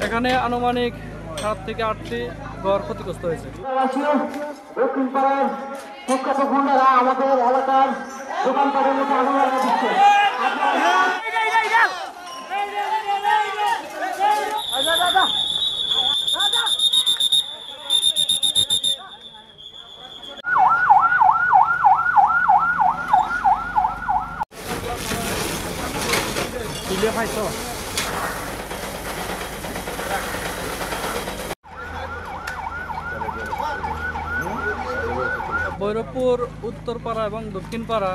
এখানে আনুমানিক 7 থেকে 8টি ঘর ক্ষতিগ্রস্ত হয়েছে। আমাদের এলাকার দোকানপাটের মধ্যে আগুন লাগা দিচ্ছে। ভৈরবপুর উত্তরপাড়া এবং দক্ষিণপাড়া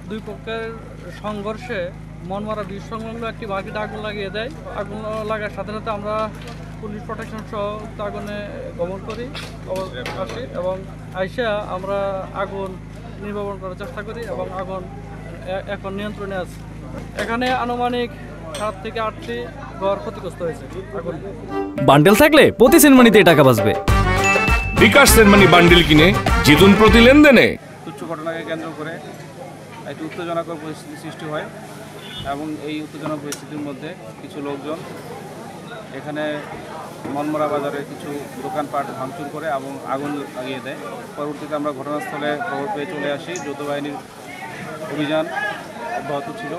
দুই পক্ষের সংঘর্ষে মনমারা ব্রিজ সংলগ্ন একটি মার্কেটে আগুন লাগিয়ে দেয়। আগুন লাগার সাথে সাথে আমরা পুলিশ প্রোটেকশন সহ আগুনে গমন করি আসি এবং আইসা আমরা আগুন নির্বাপন করার চেষ্টা করি এবং আগুন এখন নিয়ন্ত্রণে আছে। এখানে আনুমানিক 7 থেকে 8টি ঘর ক্ষতিগ্রস্ত হয়েছে আগুন। বান্ডেল থাকলে প্রতি সেনমানিতে টাকা বাঁচবে। বিকাশ সেনমানি বান্ডেল কিনে জিতুন প্রতি লেনদেনে। তুচ্ছ ঘটনাকে কেন্দ্র করে একটি উত্তেজনাকর পরিস্থিতি সৃষ্টি হয় এবং এই উত্তেজনক পরিস্থিতির মধ্যে কিছু লোকজন এখানে মনমরা বাজারে কিছু দোকানপাট ভাঙচুর করে এবং আগুন লাগিয়ে দেয়। পরবর্তীতে আমরা ঘটনাস্থলে খবর পেয়ে চলে আসি। যৌথ বাহিনীর অভিযান অব্যাহত ছিল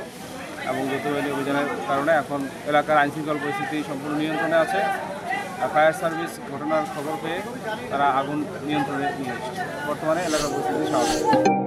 এবং যৌথ বাহিনীর অভিযানের কারণে এখন এলাকার আইনশৃঙ্খলা পরিস্থিতি সম্পূর্ণ নিয়ন্ত্রণে আছে। ফায়ার সার্ভিস ঘটনার খবর পেয়ে তারা আগুন নিয়ন্ত্রণে নিয়ে এসেছে। বর্তমানে এলাকার পরিস্থিতি স্বাভাবিক।